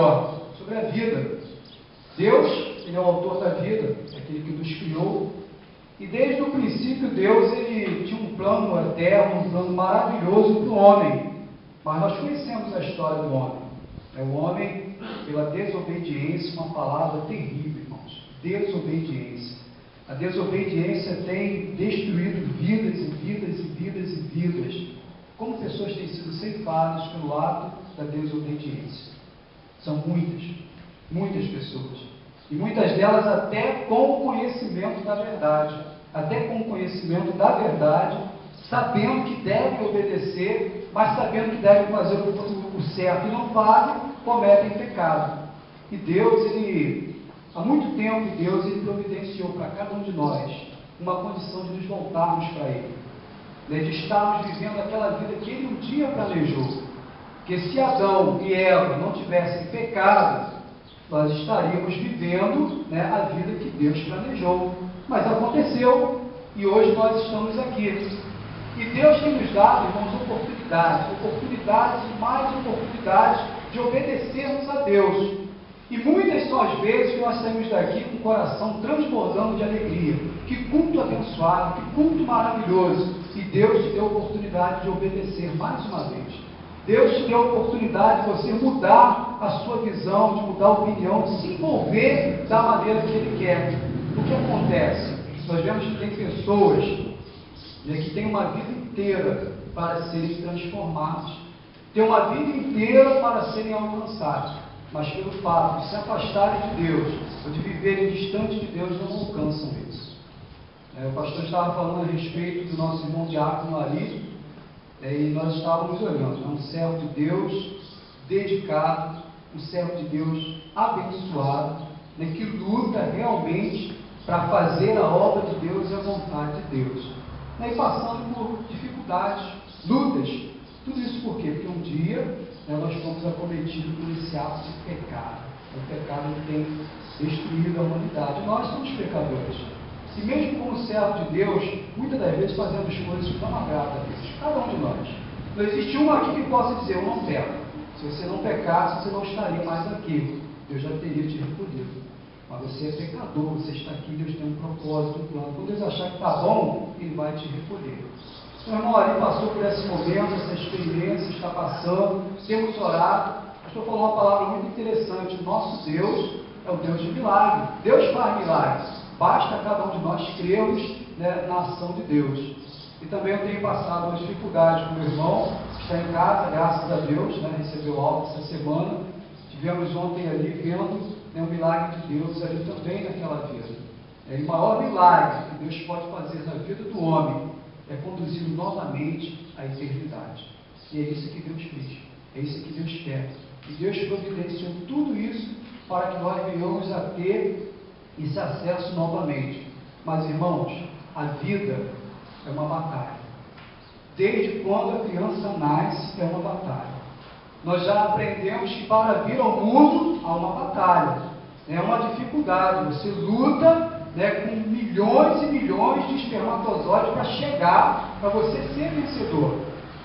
melhor, sobre a vida. Deus, Ele é o autor da vida, é aquele que nos criou, e desde o princípio Deus, Ele tinha um plano eterno, um plano maravilhoso para o homem, mas nós conhecemos a história do homem. O homem, pela desobediência, uma palavra terrível, irmãos, desobediência. A desobediência tem destruído vidas e vidas e vidas e vidas. Como pessoas têm sido ceifadas pelo ato da desobediência? São muitas, muitas pessoas. E muitas delas até com o conhecimento da verdade. Até com o conhecimento da verdade, sabendo que devem obedecer, mas sabendo que devem fazer o certo e não fazem, cometem pecado. E Deus, há muito tempo, Deus providenciou para cada um de nós uma condição de nos voltarmos para Ele, de estarmos vivendo aquela vida que Ele um dia planejou. Porque se Adão e Eva não tivessem pecado, nós estaríamos vivendo a vida que Deus planejou. Mas aconteceu, e hoje nós estamos aqui. E Deus tem nos dado, irmãos, oportunidades e mais oportunidades de obedecermos a Deus. E muitas são as vezes que nós saímos daqui com o coração transbordando de alegria. Que culto abençoado, que culto maravilhoso. E Deus te deu a oportunidade de obedecer mais uma vez. Deus te deu a oportunidade de você mudar a sua visão, de mudar a opinião, de se envolver da maneira que Ele quer. O que acontece? Nós vemos que tem pessoas que têm uma vida inteira para serem transformados, têm uma vida inteira para serem alcançados, mas pelo fato de se afastarem de Deus, ou de viverem distante de Deus, não alcançam isso. O pastor estava falando a respeito do nosso irmão Diácono ali, e nós estávamos olhando, um servo de Deus dedicado, um servo de Deus abençoado, que luta realmente para fazer a obra de Deus e a vontade de Deus. E passando por dificuldades, lutas. Tudo isso por quê? Porque um dia nós fomos acometidos por esse ato de pecado. O pecado tem destruído a humanidade. Nós somos pecadores. E mesmo como servo de Deus, muitas das vezes fazemos coisas que não agradam a Deus. Cada um de nós. Não existe um aqui que possa dizer, eu não peco. Se você não pecasse, você não estaria mais aqui. Deus já teria te recolhido. Mas você é pecador, você está aqui, Deus tem um propósito, um plano. Quando Deus achar que está bom, Ele vai te recolher. O irmão ali passou por esse momento, essa experiência, está passando, temos orado. O pastor falou uma palavra muito interessante. O nosso Deus é o Deus de milagre. Deus faz milagres. Basta cada um de nós crermos na ação de Deus. E também eu tenho passado uma dificuldade com o meu irmão, que está em casa, graças a Deus, recebeu alta essa semana. Tivemos ontem ali vendo o milagre de Deus ali também naquela vida. O maior milagre que Deus pode fazer na vida do homem é conduzi-lo novamente à eternidade. E é isso que Deus fez. É isso que Deus quer. E Deus providenciou tudo isso para que nós venhamos a ter esse acesso novamente. Mas, irmãos, a vida é uma batalha. Desde quando a criança nasce, é uma batalha. Nós já aprendemos que para vir ao mundo há uma batalha, é uma dificuldade. Você luta com milhões e milhões de espermatozoides para chegar, para você ser vencedor.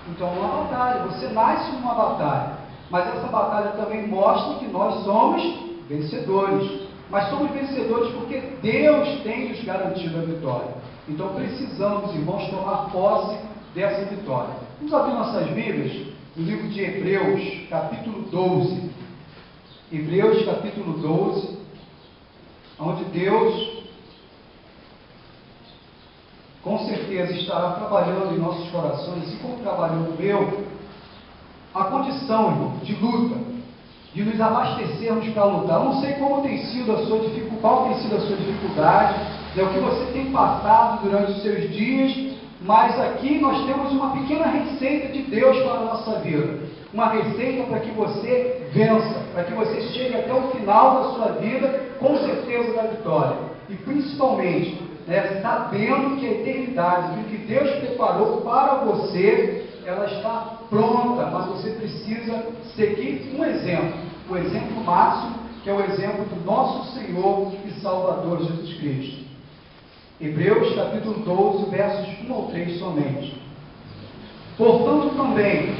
Então é uma batalha, você nasce numa batalha, mas essa batalha também mostra que nós somos vencedores. Mas somos vencedores porque Deus tem nos garantido a vitória. Então precisamos, irmãos, tomar posse dessa vitória. Vamos abrir nossas Bíblias no livro de Hebreus, capítulo 12. Hebreus, capítulo 12, onde Deus, com certeza, estará trabalhando em nossos corações, assim como trabalhou no meu, a condição, irmão, de luta, de nos abastecermos para lutar. Eu não sei como tem sido a sua dificuldade, qual tem sido a sua dificuldade, o que você tem passado durante os seus dias, mas aqui nós temos uma pequena receita de Deus para a nossa vida. Uma receita para que você vença, para que você chegue até o final da sua vida com certeza da vitória. E principalmente, sabendo que a eternidade, que o que Deus preparou para você, ela está pronta, mas você precisa seguir um exemplo. O exemplo máximo, que é o exemplo do nosso Senhor e Salvador Jesus Cristo. Hebreus capítulo 12, versos 1 ao 3 somente. Portanto também,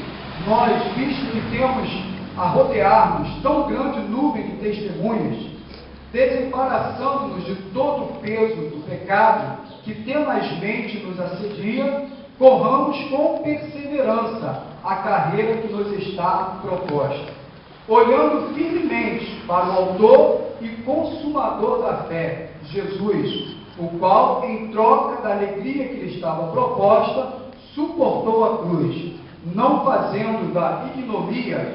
nós, visto que temos a rodear-nos tão grande orações, desembaraçando-nos de todo o peso do pecado que tenazmente nos assedia, corramos com perseverança a carreira que nos está proposta, olhando firmemente para o autor e consumador da fé, Jesus, o qual, em troca da alegria que lhe estava proposta, suportou a cruz, não fazendo da ignomia,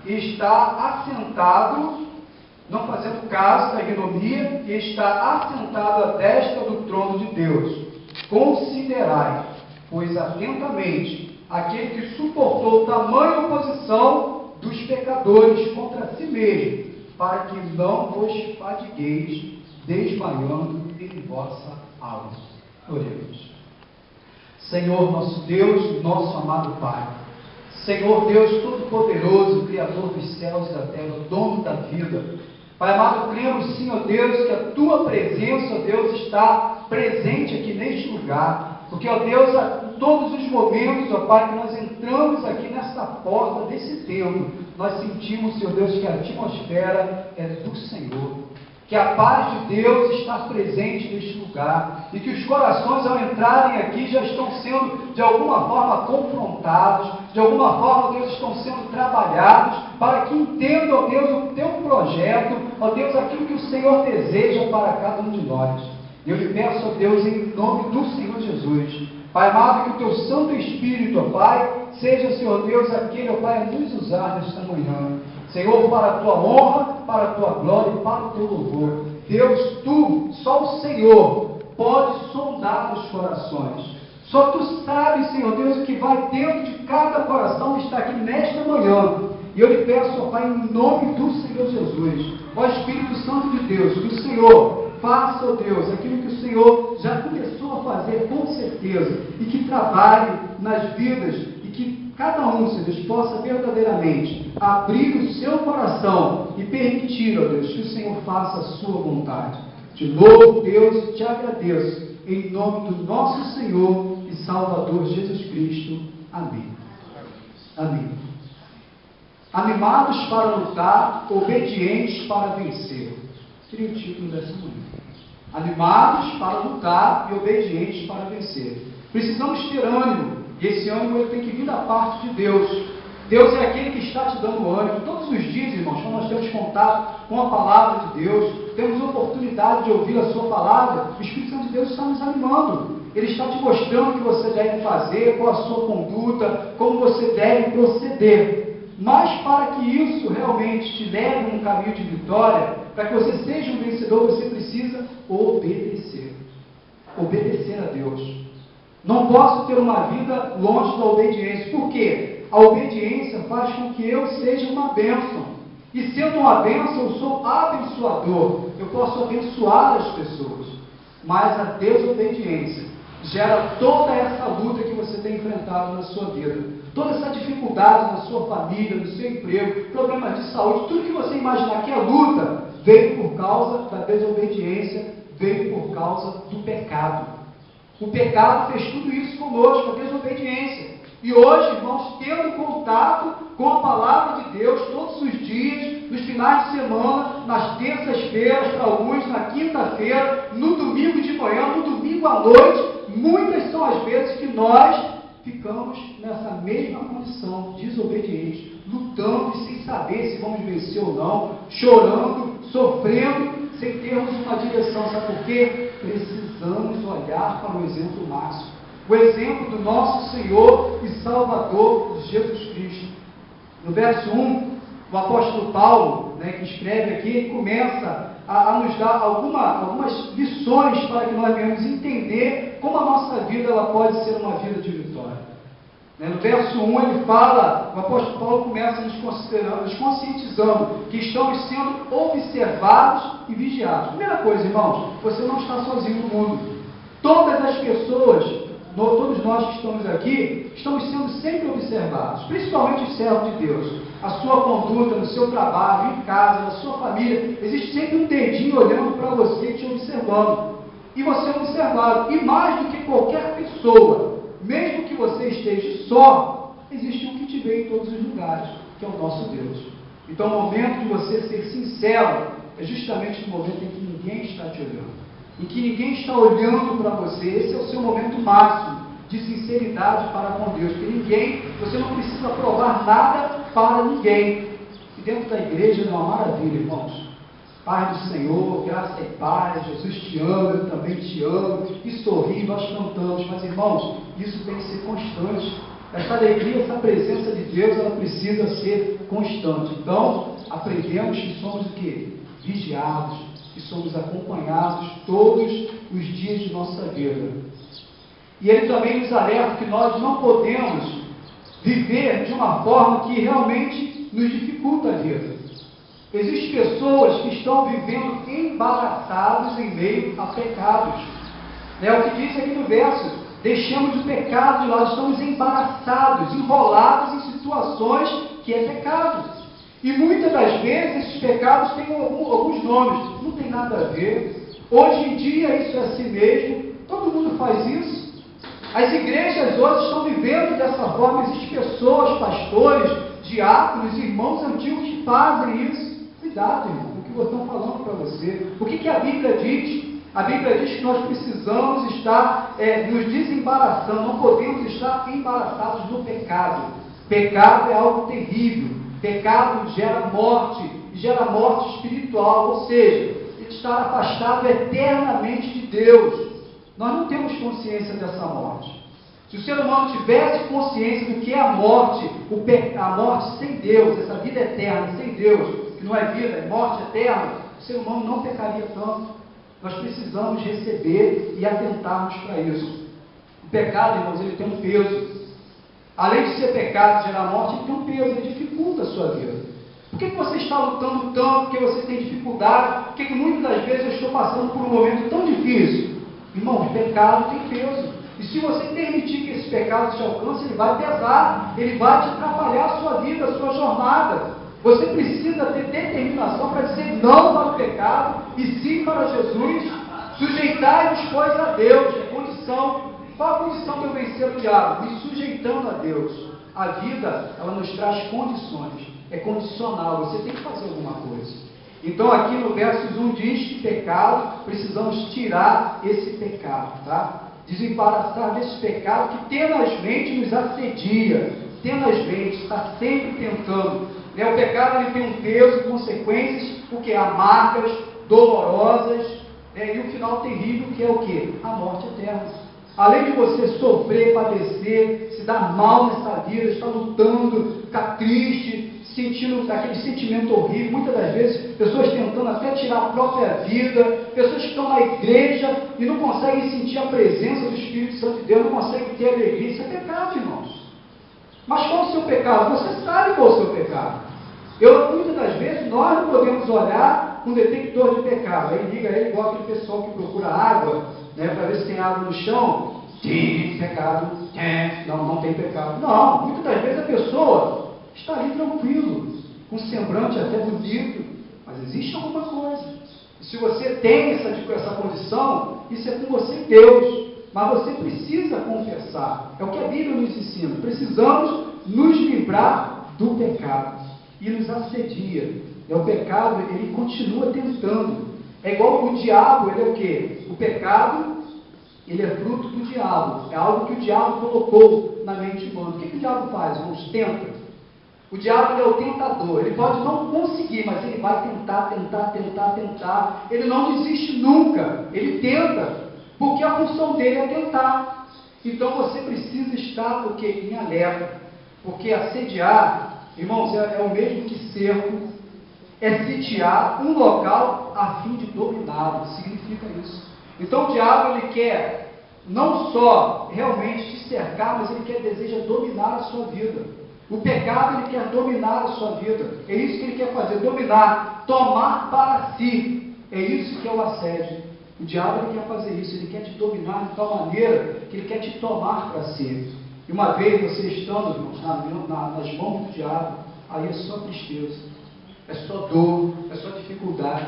está assentado, não fazendo caso da ignomia, e está assentado à destra do trono de Deus. Considerai, pois atentamente, aquele que suportou tamanha oposição dos pecadores contra si mesmo, para que não vos fadigueis, desmaiando em vossa alma. Oremos. Senhor nosso Deus, nosso amado Pai, Senhor Deus Todo-Poderoso, Criador dos céus e da terra, dono da vida, Pai amado, cremos sim, ó Deus, que a Tua presença, ó Deus, está presente aqui neste lugar, porque, ó Deus, em todos os momentos, ó Pai, que nós entramos aqui nessa porta desse templo, nós sentimos, Senhor Deus, que a atmosfera é do Senhor, que a paz de Deus está presente neste lugar, e que os corações, ao entrarem aqui, já estão sendo, de alguma forma, confrontados, de alguma forma, Deus, estão sendo trabalhados, para que entendam, ó Deus, o Teu projeto, ó Deus, aquilo que o Senhor deseja para cada um de nós. Eu lhe peço, ó Deus, em nome do Senhor Jesus, Pai amado, que o Teu Santo Espírito, ó Pai, seja, Senhor Deus, aquele, ó Pai, a nos usar nesta manhã. Senhor, para a Tua honra, para a Tua glória e para o Teu louvor. Deus, Tu, só o Senhor, pode sondar os corações. Só Tu sabes, Senhor Deus, o que vai dentro de cada coração que está aqui nesta manhã. E eu lhe peço, ó Pai, em nome do Senhor Jesus, ó Espírito Santo de Deus, que o Senhor faça, ó Deus, aquilo que o Senhor já começou a fazer com certeza, e que trabalhe nas vidas, e que cada um, Senhor Deus, possa verdadeiramente abrir o seu coração e permitir, ó Deus, que o Senhor faça a sua vontade. De novo, Deus, te agradeço, em nome do nosso Senhor e Salvador Jesus Cristo. Amém. Amém. Animados para lutar, obedientes para vencer. Seria o título dessa manhã. Animados para lutar e obedientes para vencer. Precisamos ter ânimo, e esse ânimo ele tem que vir da parte de Deus. Deus é aquele que está te dando ânimo. Todos os dias, irmãos, quando nós temos contato com a palavra de Deus, temos oportunidade de ouvir a sua palavra, o Espírito Santo de Deus está nos animando. Ele está te mostrando o que você deve fazer, qual a sua conduta, como você deve proceder. Mas para que isso realmente te leve a um caminho de vitória, para que você seja um vencedor, você precisa obedecer. Obedecer a Deus. Não posso ter uma vida longe da obediência. Por quê? A obediência faz com que eu seja uma bênção. E sendo uma bênção, eu sou abençoador. Eu posso abençoar as pessoas. Mas a desobediência gera toda essa luta que você tem enfrentado na sua vida. Toda essa dificuldade na sua família, no seu emprego, problemas de saúde, tudo que você imaginar que é luta, veio por causa da desobediência, veio por causa do pecado. O pecado fez tudo isso conosco, a desobediência. E hoje, irmãos, tendo contato com a palavra de Deus todos os dias, nos finais de semana, nas terças-feiras, para alguns, na quinta-feira, no domingo de manhã, no domingo à noite, muitas são as vezes que nós ficamos nessa mesma condição, desobediente, lutando e sem saber se vamos vencer ou não, chorando, sofrendo, sem termos uma direção. Sabe por quê? Precisamos olhar para o exemplo máximo, o exemplo do nosso Senhor e Salvador Jesus Cristo. No verso 1, o apóstolo Paulo, que escreve aqui, ele começa a nos dar algumas lições para que nós venhamos entender como a nossa vida ela pode ser uma vida de vitória. No verso 1 ele fala, o apóstolo Paulo começa nos conscientizando que estamos sendo observados e vigiados. Primeira coisa, irmãos, você não está sozinho no mundo. Todas as pessoas, todos nós que estamos aqui, estamos sendo sempre observados, principalmente os servos de Deus. A sua conduta, no seu trabalho, em casa, na sua família, existe sempre um dedinho olhando para você, te observando. E você é observado. E mais do que qualquer pessoa, mesmo que você esteja só, existe um que te vê em todos os lugares, que é o nosso Deus. Então é o momento de você ser sincero é justamente no momento em que ninguém está te olhando, em que ninguém está olhando para você. Esse é o seu momento máximo de sinceridade para com Deus, porque você não precisa provar nada para ninguém. E dentro da igreja é uma maravilha, irmãos. Paz do Senhor, graça e paz, Jesus te ama, eu também te amo, e sorri, nós cantamos. Mas, irmãos, isso tem que ser constante. Essa alegria, essa presença de Deus, ela precisa ser constante. Então, aprendemos que somos o quê? Vigiados, que somos acompanhados todos os dias de nossa vida. E ele também nos alerta que nós não podemos viver de uma forma que realmente nos dificulta a vida. Existem pessoas que estão vivendo embaraçados em meio a pecados. É o que diz aqui no verso: deixamos o pecado de lado, estamos embaraçados, enrolados em situações que é pecado. E muitas das vezes esses pecados têm alguns nomes, não tem nada a ver. Hoje em dia isso é assim mesmo, todo mundo faz isso. As igrejas hoje estão vivendo dessa forma. Existem pessoas, pastores, diáconos, irmãos antigos que fazem isso. Cuidado, irmão, o que eu estou falando para você. O que a Bíblia diz? A Bíblia diz que nós precisamos estar nos desembaraçando, não podemos estar embaraçados no pecado. Pecado é algo terrível. Pecado gera morte espiritual, ou seja, estar afastado eternamente de Deus. Nós não temos consciência dessa morte. Se o ser humano tivesse consciência do que é a morte, a morte sem Deus, essa vida eterna sem Deus, que não é vida, é morte eterna, o ser humano não pecaria tanto. Nós precisamos receber e atentarmos para isso. O pecado, irmãos, ele tem um peso. Além de ser pecado e gerar morte, ele tem um peso, ele dificulta a sua vida. Por que você está lutando tanto? Porque você tem dificuldade? Por que muitas das vezes eu estou passando por um momento tão difícil? Irmãos, o pecado tem peso. E se você permitir que esse pecado te alcance, ele vai pesar, ele vai te atrapalhar a sua vida, a sua jornada. Você precisa ter determinação para dizer não para o pecado e sim para Jesus. Sujeitai-vos, pois, a Deus. É condição. Qual a condição de eu vencer o diabo? Me sujeitando a Deus. A vida, ela nos traz condições. É condicional. Você tem que fazer alguma coisa. Então, aqui no versos 1 diz que pecado, precisamos tirar esse pecado, tá? Desembaraçar desse pecado que tenazmente nos assedia. Tenazmente, está sempre tentando. O pecado, ele tem um peso, consequências, porque amargas, dolorosas, e o final terrível, que é o quê? A morte eterna. Além de você sofrer, padecer, se dar mal nessa vida, estar lutando, ficar triste, sentindo aquele sentimento horrível, muitas das vezes, pessoas tentando até tirar a própria vida, pessoas que estão na igreja e não conseguem sentir a presença do Espírito Santo de Deus, não conseguem ter alegria. Isso é pecado, irmãos. Mas qual é o seu pecado? Você sabe qual é o seu pecado. Muitas das vezes, nós não podemos olhar com um detector de pecado. Aí liga ele igual aquele pessoal que procura água, para ver se tem água no chão. Tem pecado. Não tem pecado. Não, muitas das vezes a pessoa está ali tranquilo, com um semblante até bonito, mas existe alguma coisa. E se você tem essa condição, isso é com você e Deus. Mas você precisa confessar. É o que a Bíblia nos ensina. Precisamos nos livrar do pecado. E nos assedia. O pecado, ele continua tentando. É igual o diabo, ele é o quê? O pecado, ele é fruto do diabo. É algo que o diabo colocou na mente humana. O que o diabo faz, irmãos? Tenta. O diabo é o tentador. Ele pode não conseguir, mas ele vai tentar. Ele não desiste nunca. Ele tenta. Porque a função dele é tentar. Então você precisa estar o quê? Em alerta. Porque assediar, irmãos, é o mesmo que cerco, é sitiar um local a fim de dominá-lo. Significa isso. Então o diabo, ele quer não só realmente te cercar, mas ele deseja dominar a sua vida. O pecado, ele quer dominar a sua vida. É isso que ele quer fazer, dominar, tomar para si. É isso que é o assédio. O diabo, ele quer fazer isso, ele quer te dominar de tal maneira que ele quer te tomar para si. E uma vez você estando, irmãos, nas mãos do diabo, aí é só tristeza, é só dor, é só dificuldade.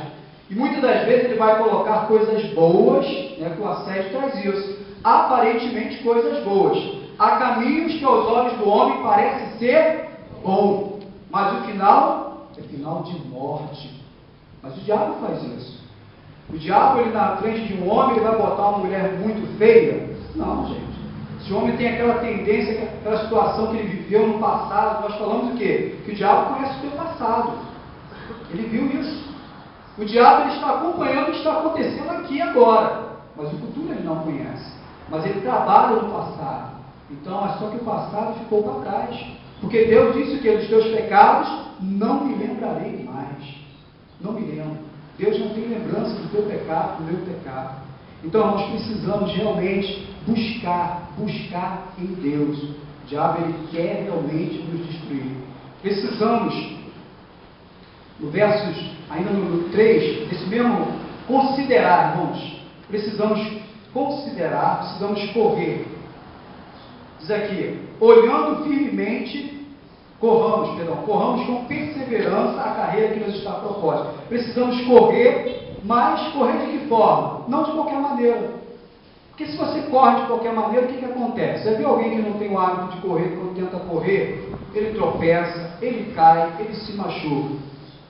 E muitas das vezes ele vai colocar coisas boas, que o assédio traz isso, aparentemente coisas boas. Há caminhos que aos olhos do homem parece ser bom, mas o final é final de morte. Mas o diabo faz isso. O diabo, ele na frente de um homem, ele vai botar uma mulher muito feia? Não, gente. Se o homem tem aquela tendência, aquela situação que ele viveu no passado, nós falamos o quê? Que o diabo conhece o teu passado. Ele viu isso. O diabo, ele está acompanhando o que está acontecendo aqui agora. Mas o futuro ele não conhece. Mas ele trabalha no passado. Então, é só que o passado ficou para trás. Porque Deus disse que dos teus pecados não me lembrarei mais. Não me lembro. Deus não tem lembrança do teu pecado, do meu pecado. Então, nós precisamos realmente buscar em Deus. O diabo, ele quer realmente nos destruir. Precisamos, no versos, ainda no 3, desse mesmo considerar, irmãos. Precisamos considerar, precisamos correr. Diz aqui, olhando firmemente, corramos com perseverança a carreira que nos está proposta. Precisamos correr, mas correr de que forma? Não de qualquer maneira. Porque se você corre de qualquer maneira, o que acontece? Você vê alguém que não tem o hábito de correr, quando tenta correr, ele tropeça, ele cai, ele se machuca.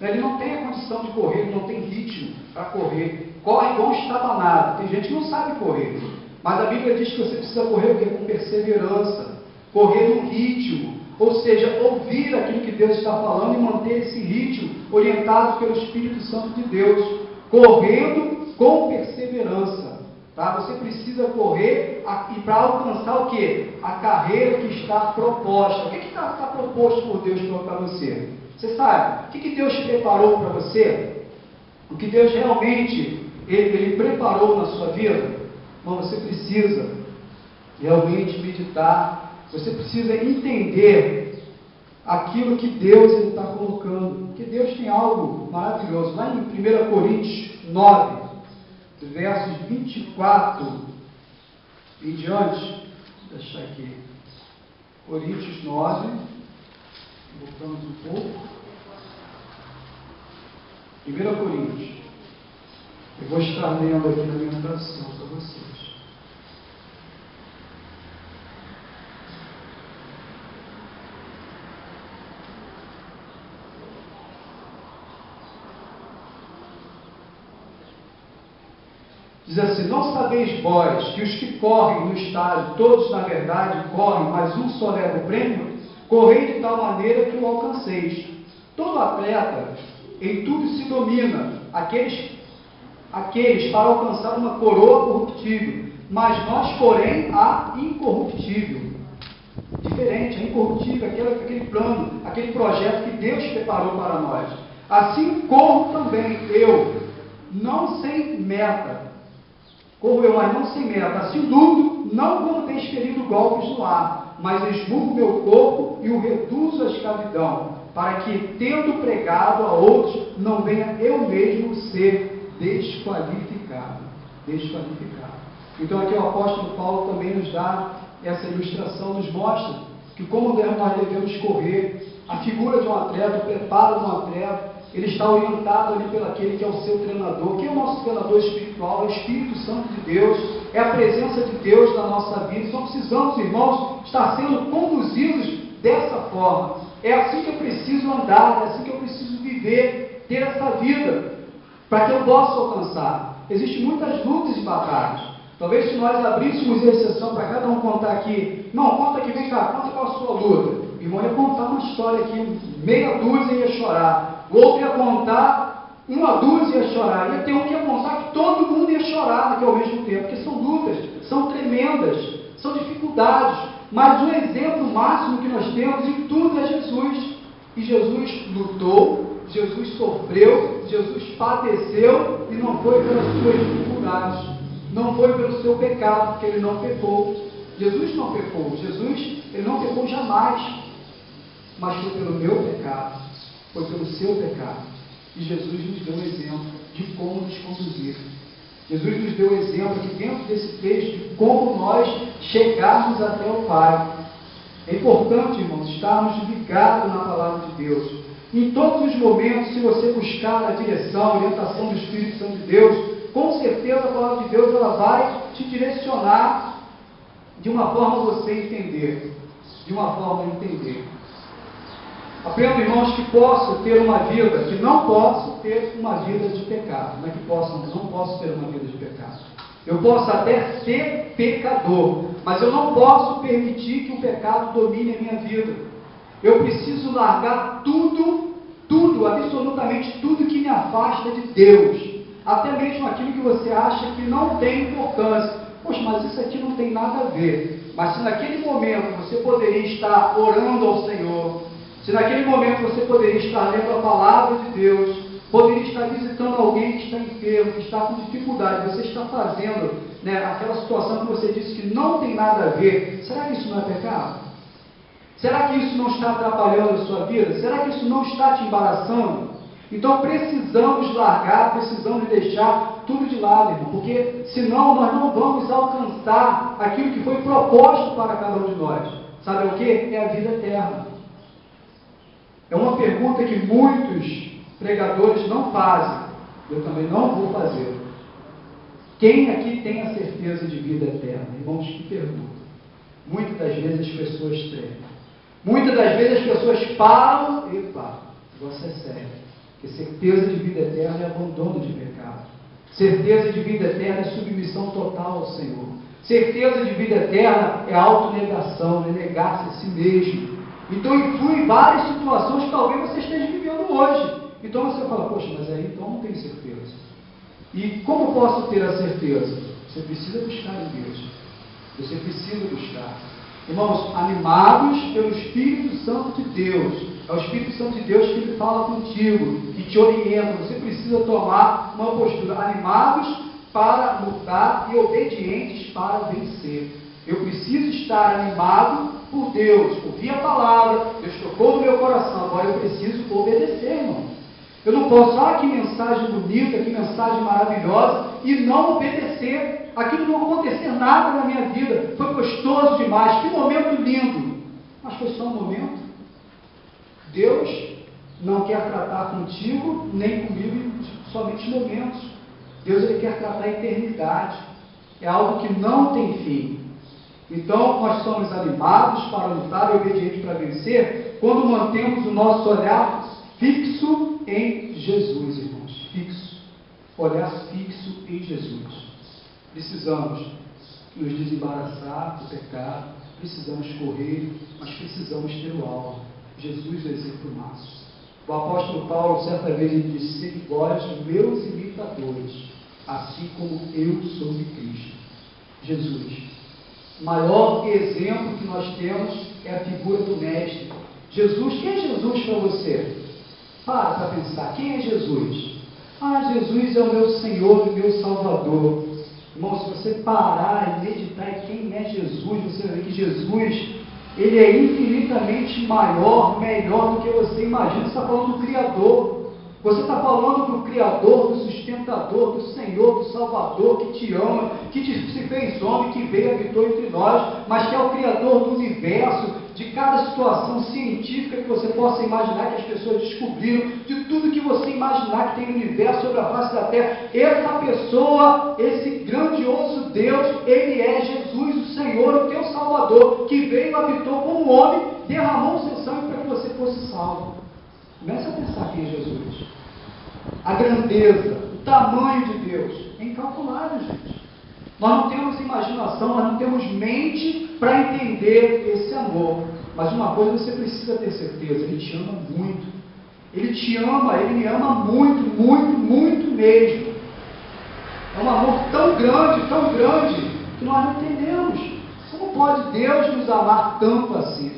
Ele não tem a condição de correr, ele não tem ritmo para correr. Corre igual um estabanado. Tem gente que não sabe correr. Mas a Bíblia diz que você precisa correr o quê? Com perseverança. Correr no ritmo. Ou seja, ouvir aquilo que Deus está falando e manter esse ritmo orientado pelo Espírito Santo de Deus. Correndo com perseverança. Tá? Você precisa correr e para alcançar o quê? A carreira que está proposta. O que está proposto por Deus para você? Você sabe? O que Deus preparou para você? O que Deus realmente ele preparou na sua vida? Bom, você precisa realmente meditar. Você precisa entender aquilo que Deus está colocando. Porque Deus tem algo maravilhoso. Lá em 1 Coríntios 9, versos 24 em diante. Vou deixar aqui. Coríntios 9. Voltamos um pouco. 1 Coríntios. Eu vou estar lendo aqui na minha tradução para vocês. Diz assim, não sabeis vós que os que correm no estádio, todos na verdade correm, mas um só leva o prêmio? Correi de tal maneira que o alcanceis. Todo atleta em tudo se domina, aqueles para alcançar uma coroa corruptível, mas nós, porém, a incorruptível. Diferente, a incorruptível, aquele plano, aquele projeto que Deus preparou para nós. Assim corro também eu, não sem meta. Corro eu, mas não sem meta. Assim luto, não como desferindo golpes no ar, mas esmurro meu corpo e o reduzo à escravidão, para que, tendo pregado a outros, não venha eu mesmo ser desqualificado. Então aqui o apóstolo Paulo também nos dá essa ilustração, nos mostra que como nós devemos correr, a figura de um atleta, o preparo de um atleta, ele está orientado ali pelo aquele que é o seu treinador. Quem é o nosso treinador espiritual? É o Espírito Santo de Deus, é a presença de Deus na nossa vida. Então precisamos, irmãos, estar sendo conduzidos dessa forma. É assim que eu preciso andar, é assim que eu preciso viver, ter essa vida, para que eu possa alcançar. Existem muitas lutas e batalhas. Talvez se nós abríssemos exceção para cada um contar aqui, não, conta aqui, vem cá, conta qual a sua luta. O irmão ia contar uma história aqui, meia dúzia ia chorar, o outro ia contar, uma dúzia ia chorar, ia ter um que ia contar que todo mundo ia chorar ao mesmo tempo, porque são lutas, são tremendas, são dificuldades, mas o exemplo máximo que nós temos em tudo é Jesus. E Jesus lutou, Jesus sofreu, Jesus padeceu, e não foi pelas suas dificuldades, não foi pelo seu pecado, porque ele não pecou. Jesus não pecou, ele não pecou jamais, mas foi pelo meu pecado, foi pelo seu pecado. E Jesus nos deu um exemplo de como nos conduzir. Jesus nos deu um exemplo aqui dentro desse texto de como nós chegarmos até o Pai. É importante, irmãos, estarmos ligados na palavra de Deus. Em todos os momentos, se você buscar a direção, a orientação do Espírito Santo de Deus, com certeza a palavra de Deus ela vai te direcionar de uma forma você entender. Aprendo, irmãos, que posso ter uma vida, que não posso ter uma vida de pecado. Não é que posso, não posso ter uma vida de pecado. Eu posso até ser pecador, mas eu não posso permitir que o pecado domine a minha vida. Eu preciso largar tudo, absolutamente tudo que me afasta de Deus. Até mesmo aquilo que você acha que não tem importância. Poxa, mas isso aqui não tem nada a ver. Mas se naquele momento você poderia estar orando ao Senhor, se naquele momento você poderia estar lendo a palavra de Deus, poderia estar visitando alguém que está enfermo, que está com dificuldade, você está fazendo, né, aquela situação que você disse que não tem nada a ver, será que isso não é pecado? Será que isso não está atrapalhando a sua vida? Será que isso não está te embaraçando? Então precisamos largar, precisamos deixar tudo de lado, irmão, porque senão nós não vamos alcançar aquilo que foi proposto para cada um de nós. Sabe o que? É a vida eterna. É uma pergunta que muitos pregadores não fazem. Eu também não vou fazer. Quem aqui tem a certeza de vida eterna? Irmãos, que pergunta. Muitas das vezes as pessoas têm. Muitas das vezes as pessoas param, epa, o negócio é sério. Porque certeza de vida eterna é abandono de pecado. Certeza de vida eterna é submissão total ao Senhor. Certeza de vida eterna é autonegação, é negar-se a si mesmo. Então influi em várias situações que talvez você esteja vivendo hoje. Então você fala, poxa, mas aí então não tenho certeza. E como posso ter a certeza? Você precisa buscar em Deus. Você precisa buscar. Irmãos, animados pelo Espírito Santo de Deus. É o Espírito Santo de Deus que ele fala contigo, que te orienta. Você precisa tomar uma postura. Animados para lutar e obedientes para vencer. Eu preciso estar animado por Deus. Ouvi a palavra, Deus tocou no meu coração. Agora eu preciso obedecer, irmão. Eu não posso, que mensagem bonita, que mensagem maravilhosa, e não obedecer. Aquilo não acontecer nada na minha vida. Foi gostoso demais, que momento lindo. Mas foi só um momento. Deus não quer tratar contigo, nem comigo, em somente momentos. Deus ele quer tratar a eternidade. É algo que não tem fim. Então, nós somos animados para lutar e obedientes para vencer, quando mantemos o nosso olhar fixo em Jesus, irmãos. Fixo. Olhar fixo em Jesus. Precisamos nos desembaraçar do pecado, precisamos correr, mas precisamos ter o alvo. Jesus é o exemplo máximo. O apóstolo Paulo, certa vez, ele disse: sede vós meus imitadores, assim como eu sou de Cristo. Jesus. O maior exemplo que nós temos é a figura do Mestre. Jesus, quem é Jesus para você? Para pensar, quem é Jesus? Jesus é o meu Senhor e meu Salvador. Irmão, se você parar e meditar em quem é Jesus, você vai ver que Jesus, ele é infinitamente maior, melhor do que você imagina. Você está falando do Criador. Você está falando do Criador, do sustentador, do Senhor, do Salvador, que te ama, que se fez homem, que veio e habitou entre nós, mas que é o Criador do universo, de cada situação científica que você possa imaginar, que as pessoas descobriram, de tudo que você imaginar que tem no universo, sobre a face da terra. Essa pessoa, esse grandioso Deus, ele é Jesus, o Senhor, o teu Salvador, que veio e habitou como homem, derramou o seu sangue para que você fosse salvo. Comece a pensar quem é Jesus. A grandeza, o tamanho de Deus é incalculável, gente. Nós não temos imaginação, nós não temos mente para entender esse amor. Mas uma coisa você precisa ter certeza: Ele te ama muito. Ele te ama, Ele me ama muito, muito, muito mesmo. É um amor tão grande, que nós não entendemos. Como pode Deus nos amar tanto assim?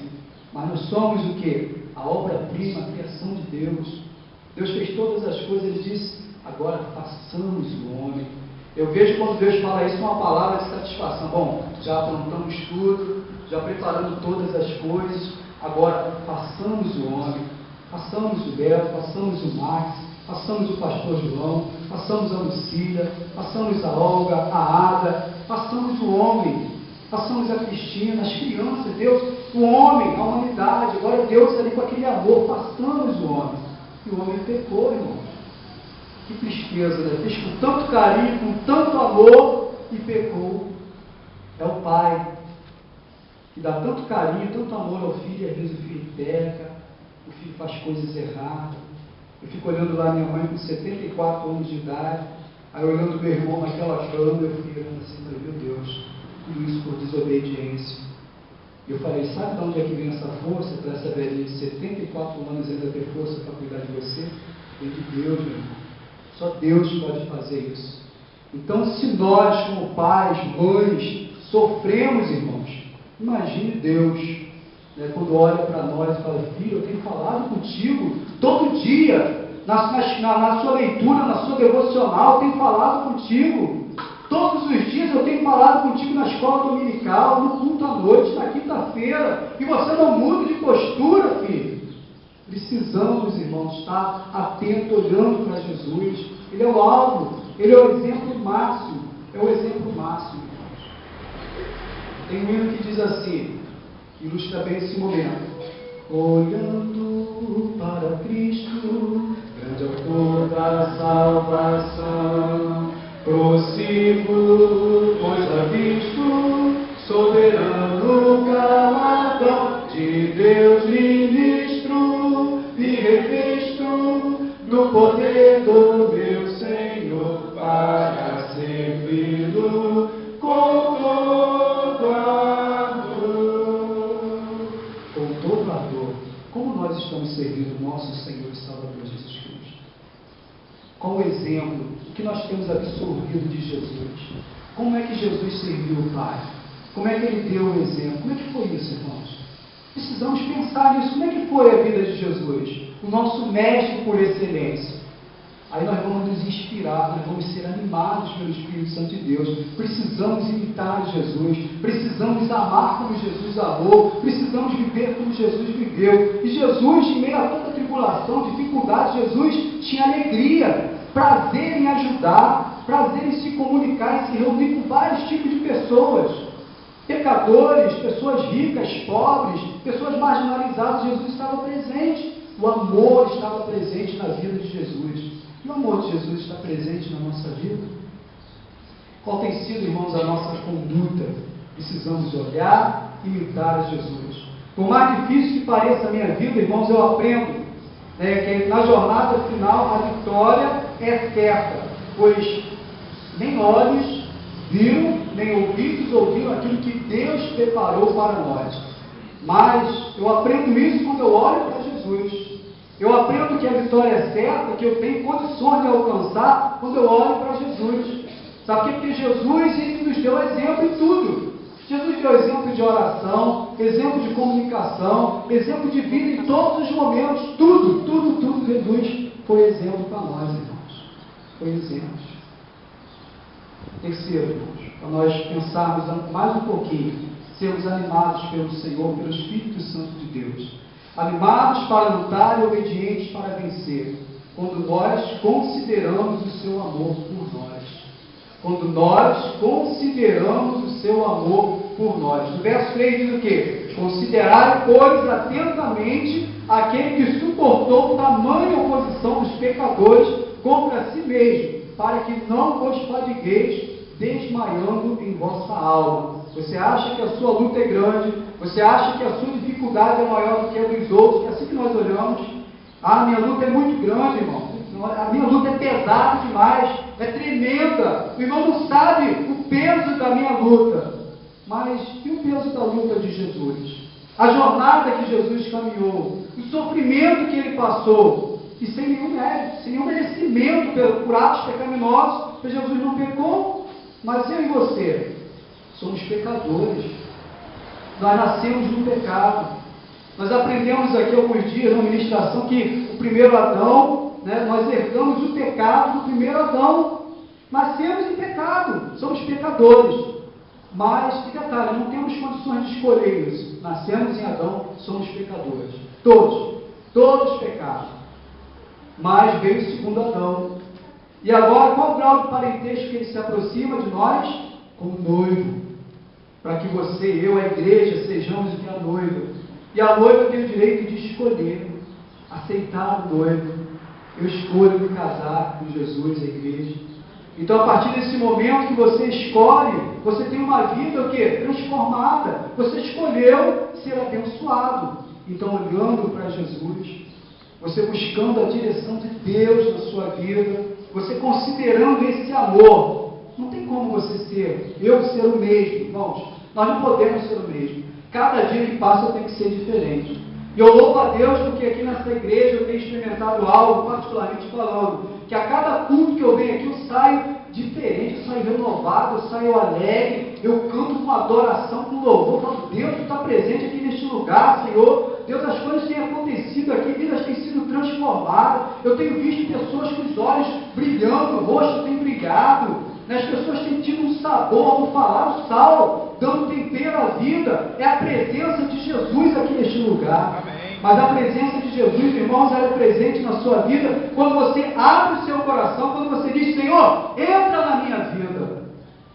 Mas nós somos o quê? A obra-prima, a criação de Deus. Deus fez todas as coisas, Ele disse: agora façamos o homem. Eu vejo quando Deus fala isso uma palavra de satisfação. Bom, já aprontamos tudo, já preparamos todas as coisas, agora façamos o homem, façamos o Beto, façamos o Max, façamos o pastor João, façamos a Lucília, façamos a Olga, a Ada, façamos o homem, façamos a Cristina, as crianças, Deus, o homem, a humanidade. Agora Deus ali com aquele amor, façamos o homem. E o homem pecou, irmão. Que tristeza, né? Fez com tanto carinho, com tanto amor e pecou. É o pai que dá tanto carinho, tanto amor ao filho, e às vezes o filho peca. o filho faz coisas erradas. Eu fico olhando lá minha mãe com 74 anos de idade, aí olhando meu irmão naquela cama, eu fui olhando assim, falei, meu Deus, tudo isso por desobediência. E eu falei, sabe de onde é que vem essa força para essa velhinha de 74 anos ainda ter força para cuidar de você? Vem de Deus, meu irmão. Só Deus pode fazer isso. Então, se nós, como pais, mães, sofremos, irmãos, imagine Deus, né, quando olha para nós e fala, filho, eu tenho falado contigo todo dia, na sua leitura, na sua devocional, eu tenho falado contigo. Todos os dias eu tenho falado contigo na escola dominical, no culto à noite, na quinta-feira, e você não muda de postura, filho. Precisamos, irmãos, estar atento, olhando para Jesus. Ele é o alvo, ele é o exemplo máximo, irmãos. Tem um hino que diz assim, que ilustra bem esse momento. Olhando para Cristo, grande autor da salvação, prossigo, pois avisto, soberano galardão de Deus ministro, e revisto no poder do meu Senhor, para servi-lo com todo ardor. Com todo ardor. Como nós estamos servindo o nosso Senhor e Salvador Jesus Cristo? Qual o exemplo que nós temos absorvido de Jesus? Como é que Jesus serviu o Pai? Como é que Ele deu o exemplo? Como é que foi isso, irmãos? Precisamos pensar nisso. Como é que foi a vida de Jesus? O nosso mestre por excelência. Aí nós vamos nos inspirar, nós vamos ser animados pelo Espírito Santo de Deus. Precisamos imitar Jesus, precisamos amar como Jesus amou, precisamos viver como Jesus viveu. E Jesus, em meio a toda tribulação, dificuldade, Jesus tinha alegria, prazer em ajudar, prazer em se comunicar, em se reunir com vários tipos de pessoas. Pecadores, pessoas ricas, pobres, pessoas marginalizadas. Jesus estava presente. O amor estava presente na vida de Jesus. E o amor de Jesus está presente na nossa vida? Qual tem sido, irmãos, a nossa conduta? Precisamos olhar e imitar a Jesus. Por mais difícil que pareça a minha vida, irmãos, eu aprendo que na jornada final a vitória é certa, pois nem olhos viram, nem ouvidos ouviram aquilo que Deus preparou para nós. Mas eu aprendo isso quando eu olho para Jesus. Eu aprendo que a vitória é certa, que eu tenho condições de alcançar quando eu olho para Jesus. Sabe por quê? Porque Jesus, Ele nos deu exemplo em tudo. Jesus deu exemplo de oração, exemplo de comunicação, exemplo de vida em todos os momentos. Tudo Jesus foi exemplo para nós, irmãos. Foi exemplo. Terceiro, irmãos, para nós pensarmos mais um pouquinho, sermos animados pelo Senhor, pelo Espírito Santo de Deus. Animados para lutar e obedientes para vencer, quando nós consideramos o seu amor por nós. Quando nós consideramos o seu amor por nós. No verso 3 diz o quê? Considerai, pois, atentamente aquele que suportou tamanha oposição dos pecadores contra si mesmo, para que não vos fadigueis desmaiando em vossa alma. Você acha que a sua luta é grande, você acha que a sua dificuldade é maior do que a dos outros, que é assim que nós olhamos. A minha luta é muito grande, irmão. A minha luta é pesada demais, é tremenda. O irmão não sabe o peso da minha luta. Mas e o peso da luta de Jesus? A jornada que Jesus caminhou, o sofrimento que ele passou, e sem nenhum mérito, sem nenhum merecimento por atos pecaminosos, porque Jesus não pecou. Mas eu e você somos pecadores. Nós nascemos no pecado. Nós aprendemos aqui alguns dias na ministração que o primeiro Adão, nós herdamos o pecado do primeiro Adão. Nascemos em pecado, somos pecadores. Mas, que detalhe, não temos condições de escolher isso. Nascemos em Adão, somos pecadores. Todos pecaram. Mas veio o segundo Adão. E agora, qual o grau de parentesco que ele se aproxima de nós? Como noivo. Para que você, eu, a igreja, sejamos o que a noiva. E a noiva tem o direito de escolher, aceitar o noivo. Eu escolho me casar com Jesus, a igreja. Então, a partir desse momento que você escolhe, você tem uma vida o quê? Transformada. Você escolheu ser abençoado. então olhando para Jesus, você buscando a direção de Deus na sua vida, você considerando esse amor. Não tem como você ser o mesmo, irmãos. Nós não podemos ser o mesmo. Cada dia que passa tem que ser diferente. E eu louvo a Deus porque aqui nessa igreja eu tenho experimentado algo, particularmente falando, que a cada culto que eu venho aqui eu saio diferente, eu saio renovado, eu saio alegre, eu canto com adoração, com louvor, falo, Deus, Tu está presente aqui neste lugar, Senhor. Deus, as coisas têm acontecido aqui, vidas têm sido transformadas, eu tenho visto pessoas com os olhos brilhando, o rosto tem brilhado, as pessoas têm tido um sabor no falar, o sal, dando tempero à vida. É a presença de Jesus aqui neste lugar. Amém. Mas a presença de Jesus, irmãos, ela é presente na sua vida quando você abre o seu coração, quando você diz, Senhor, entra na minha vida.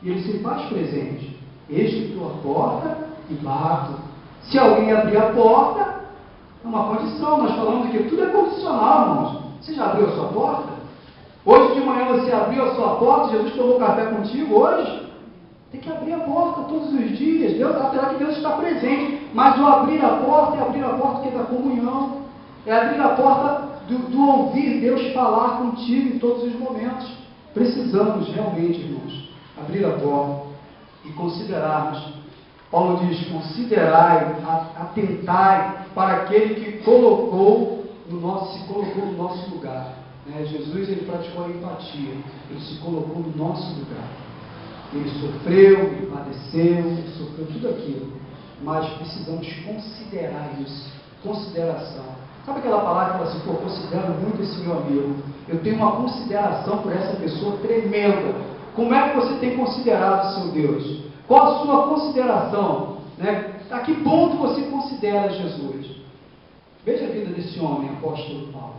E Ele se faz presente. Eis que estou à porta e bato. Se alguém abrir a porta, é uma condição. Nós falamos que tudo é condicional, irmãos. Você já abriu a sua porta? Hoje de manhã você abriu a sua porta, Jesus tomou café contigo hoje? Tem que abrir a porta todos os dias. Deus, apesar que Deus está presente, mas o abrir a porta é abrir a porta que é da comunhão, é abrir a porta do ouvir Deus falar contigo em todos os momentos. Precisamos realmente, irmãos, abrir a porta e considerarmos. Paulo diz, considerai, atentai para aquele que se colocou no nosso lugar. Jesus, ele praticou a empatia, ele se colocou no nosso lugar. Ele sofreu, ele padeceu, ele sofreu tudo aquilo. Mas precisamos considerar isso. Consideração. Sabe aquela palavra que fala assim, pô, considero muito esse meu amigo. Eu tenho uma consideração por essa pessoa tremenda. Como é que você tem considerado o seu Deus? Qual a sua consideração? A que ponto você considera Jesus? Veja a vida desse homem, apóstolo Paulo.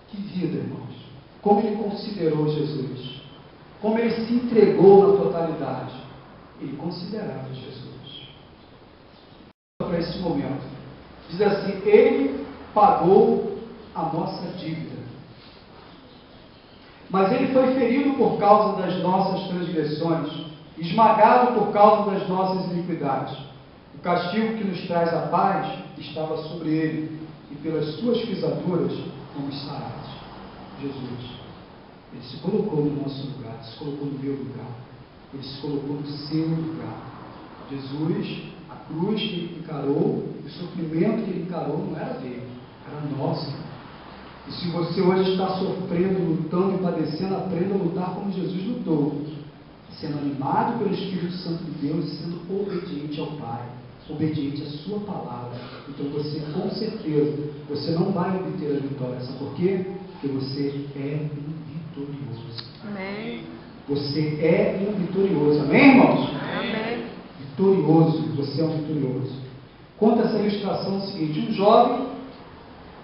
Que vida, irmãos. Como ele considerou Jesus. Como ele se entregou na totalidade. Ele considerava Jesus. Para esse momento. Diz assim, ele pagou a nossa dívida. Mas ele foi ferido por causa das nossas transgressões, esmagado por causa das nossas iniquidades. O castigo que nos traz a paz estava sobre ele, e pelas suas pisaduras fomos sarados. Jesus, ele se colocou no nosso lugar, se colocou no meu lugar, ele se colocou no seu lugar. Jesus, a cruz que ele encarou, o sofrimento que ele encarou não era dele, era nosso. E se você hoje está sofrendo, lutando e padecendo, aprenda a lutar como Jesus lutou, sendo animado pelo Espírito Santo de Deus e sendo obediente ao Pai, obediente à sua palavra. Então você, com certeza, você não vai obter a vitória. Sabe por quê? Porque você é um vitorioso. Amém. Você é um vitorioso. Amém, irmãos? Amém. Vitorioso. Você é um vitorioso. Conta essa ilustração o seguinte. Um jovem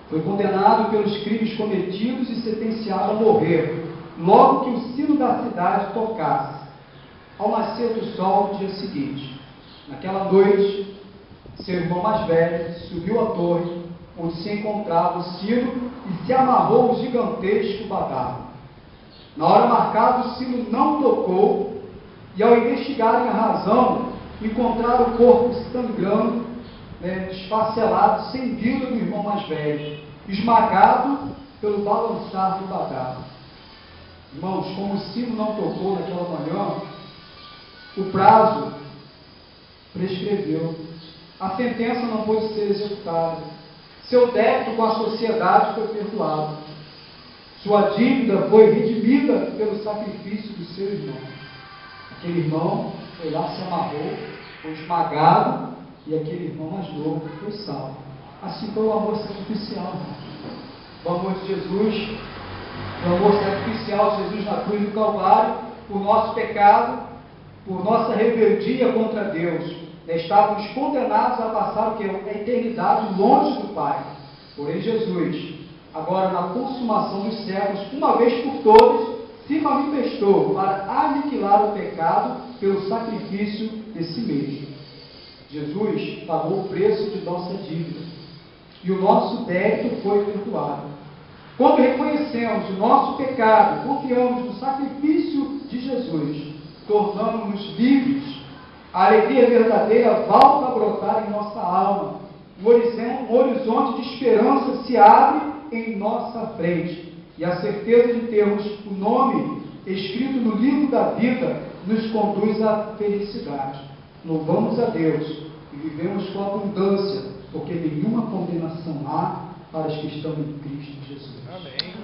foi condenado pelos crimes cometidos e sentenciado a morrer, logo que o sino da cidade tocasse, ao nascer do sol no dia seguinte. Naquela noite, seu irmão mais velho subiu à torre, onde se encontrava o sino, e se amarrou um gigantesco badalo. Na hora marcada, o sino não tocou, e ao investigarem a razão, encontraram o corpo sangrando, esfacelado, sem vida do irmão mais velho, esmagado pelo balançar do badalo. Irmãos, como o sino não tocou naquela manhã, o prazo prescreveu, a sentença não pôde ser executada, seu débito com a sociedade foi perdoado, sua dívida foi redimida pelo sacrifício do seu irmão. Aquele irmão foi lá, se amarrou, foi esmagado, e aquele irmão mais novo foi salvo. Assim foi o amor sacrificial. O amor de Jesus, o amor sacrificial de Jesus na cruz do Calvário, por nosso pecado, por nossa rebeldia contra Deus. Estávamos condenados a passar o que? A eternidade longe do Pai. Porém Jesus, agora na consumação dos séculos, uma vez por todas, se manifestou para aniquilar o pecado pelo sacrifício de si mesmo. Jesus pagou o preço de nossa dívida e o nosso débito foi perdoado. Quando reconhecemos o nosso pecado, confiamos no sacrifício de Jesus, tornamos-nos livres, a alegria verdadeira volta a brotar em nossa alma um horizonte de esperança se abre em nossa frente. E a certeza de termos o nome escrito no livro da vida nos conduz à felicidade. Louvamos a Deus e vivemos com abundância, porque nenhuma condenação há para os que estão em Cristo Jesus. Amém.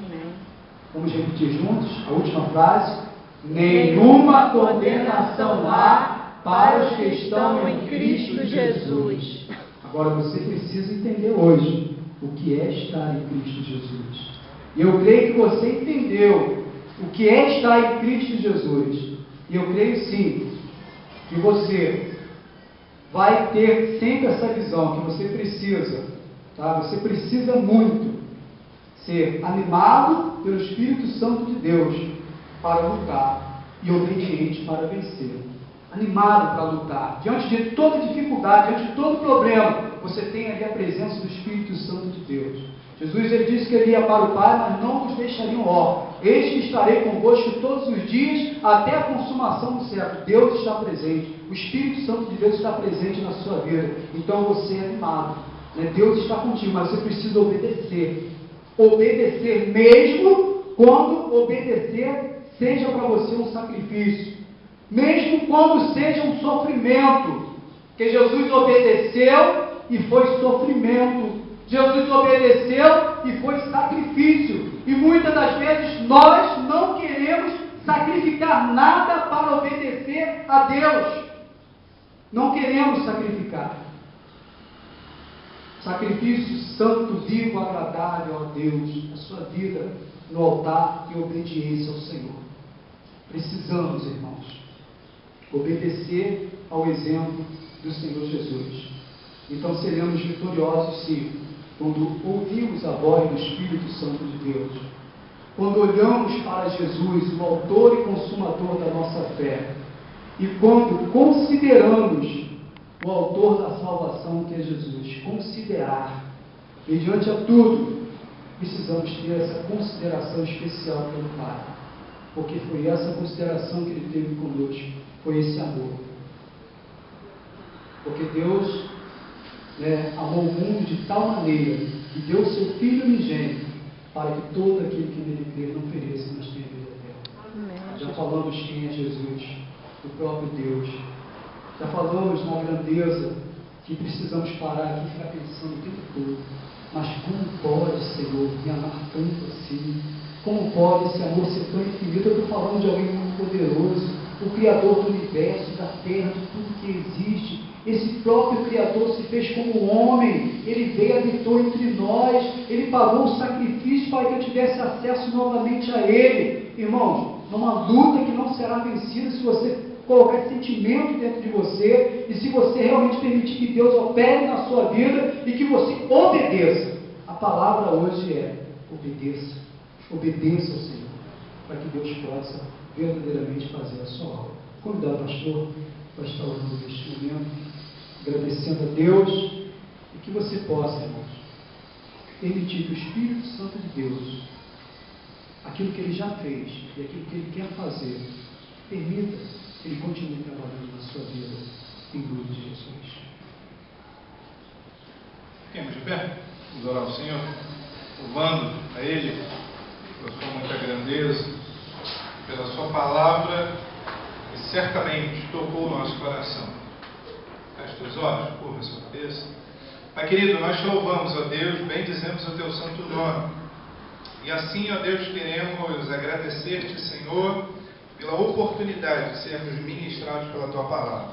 Vamos repetir juntos a última frase. Nenhuma condenação há para os que estão em Cristo Jesus. Agora você precisa entender hoje o que é estar em Cristo Jesus. E eu creio que você entendeu o que é estar em Cristo Jesus. E eu creio sim que você vai ter sempre essa visão que você precisa, tá? Você precisa muito ser animado pelo Espírito Santo de Deus para lutar e obediente para vencer. Animado para lutar. Diante de toda dificuldade, diante de todo problema, você tem ali a presença do Espírito Santo de Deus. Jesus ele disse que ele ia para o Pai, mas não nos deixariam órfãos. Eis que estarei convosco todos os dias, até a consumação do século. Deus está presente. O Espírito Santo de Deus está presente na sua vida. Então você é animado. Né? Deus está contigo, mas você precisa obedecer. Obedecer mesmo quando obedecer seja para você um sacrifício. Mesmo quando seja um sofrimento. Porque Jesus obedeceu e foi sofrimento. Jesus obedeceu e foi sacrifício. E muitas das vezes nós não queremos sacrificar nada para obedecer a Deus. Não queremos sacrificar. Sacrifício santo, vivo, agradável a Deus. A sua vida no altar e obediência ao Senhor. Precisamos, irmãos, obedecer ao exemplo do Senhor Jesus. Então seremos vitoriosos, sim, quando ouvimos a voz do Espírito Santo de Deus. Quando olhamos para Jesus, o autor e consumador da nossa fé. E quando consideramos o autor da salvação, que é Jesus. Considerar. Mediante a tudo, precisamos ter essa consideração especial pelo Pai. Porque foi essa consideração que Ele teve conosco. Foi esse amor. Porque Deus amou o mundo de tal maneira que deu seu Filho unigênito para que todo aquele que nele crer não pereça, mas tenha vida eterna. Já falamos quem é Jesus, o próprio Deus. Já falamos na grandeza que precisamos parar aqui e ficar pensando o tempo todo. Mas como pode, Senhor, me amar tanto assim? Como pode esse amor ser tão infinito? Eu estou falando de alguém muito poderoso, o Criador do universo, da terra, de tudo que existe. Esse próprio Criador se fez como homem, Ele veio e habitou entre nós, Ele pagou um sacrifício para que eu tivesse acesso novamente a Ele. Irmãos, numa luta que não será vencida se você colocar sentimento dentro de você e se você realmente permitir que Deus opere na sua vida e que você obedeça. A palavra hoje é obedeça. Obedeça ao Senhor, para que Deus possa verdadeiramente fazer a sua obra. Convidar o pastor para estar orando neste momento, agradecendo a Deus, e que você possa, irmãos, permitir que o Espírito Santo de Deus, aquilo que Ele já fez e aquilo que Ele quer fazer, permita que Ele continue trabalhando na sua vida, em nome de Jesus. Fiquemos de pé, vamos orar ao Senhor, louvando a Ele pela sua muita grandeza, pela sua palavra, que certamente tocou o nosso coração. Feche teus olhos, curva sua cabeça. Pai querido, nós te louvamos, ó Deus, bendizemos o teu santo nome. E assim, ó Deus, queremos agradecer-te, Senhor, pela oportunidade de sermos ministrados pela tua palavra.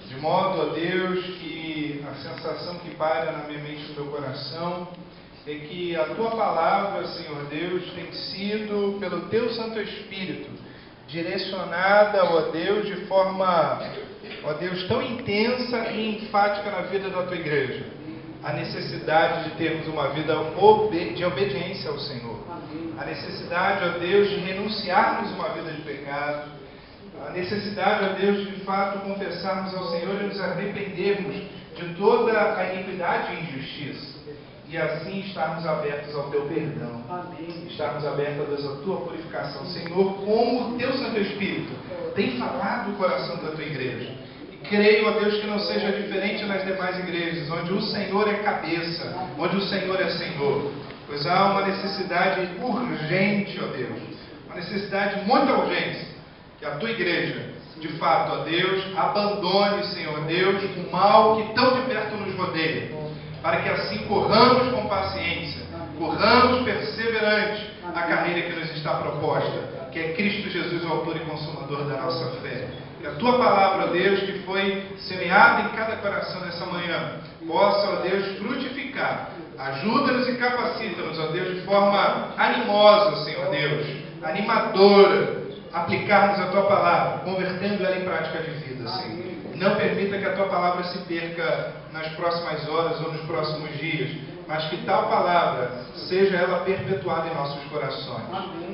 De modo, ó Deus, que a sensação que paira na minha mente e no meu coração é que a tua palavra, Senhor Deus, tem sido, pelo teu Santo Espírito, direcionada, ó Deus, de forma, ó Deus, tão intensa e enfática na vida da tua igreja. A necessidade de termos uma vida de obediência ao Senhor. A necessidade, ó Deus, de renunciarmos uma vida de pecado. A necessidade, ó Deus, de fato confessarmos ao Senhor e nos arrependermos de toda a iniquidade e injustiça. E assim estarmos abertos ao teu perdão. Amém. Estarmos abertos, Deus, à tua purificação. Senhor, como o teu Santo Espírito tem falado o coração da tua igreja. E Creio, ó Deus, que não seja diferente nas demais igrejas, onde o Senhor é cabeça, onde o Senhor é Senhor. Pois há uma necessidade urgente, ó Deus, uma necessidade, muita urgência, que a tua igreja, de fato, ó Deus, abandone, Senhor Deus, o mal que tão de perto nos rodeia, para que assim corramos com paciência, corramos perseverante a carreira que nos está proposta, que é Cristo Jesus, o autor e consumador da nossa fé. Que a tua palavra, ó Deus, que foi semeada em cada coração nessa manhã, possa, ó Deus, frutificar. Ajuda-nos e capacita-nos, ó Deus, de forma animosa, Senhor Deus, animadora, aplicarmos a tua palavra, convertendo ela em prática de vida, Senhor. Não permita que a tua palavra se perca nas próximas horas ou nos próximos dias, mas que tal palavra seja ela perpetuada em nossos corações.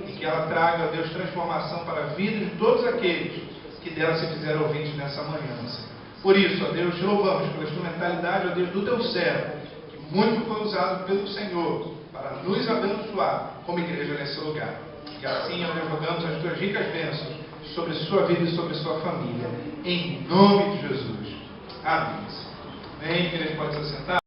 E que ela traga, ó Deus, transformação para a vida de todos aqueles que dela se fizeram ouvintes nessa manhã, Senhor. Por isso, ó Deus, te louvamos pela instrumentalidade, ó Deus, do teu servo, que muito foi usado pelo Senhor para nos abençoar como igreja nesse lugar. E assim, ó Deus, rogamos as tuas ricas bênçãos sobre sua vida e sobre sua família. Em nome de Jesus. Amém. Amém. A igreja pode se assentar.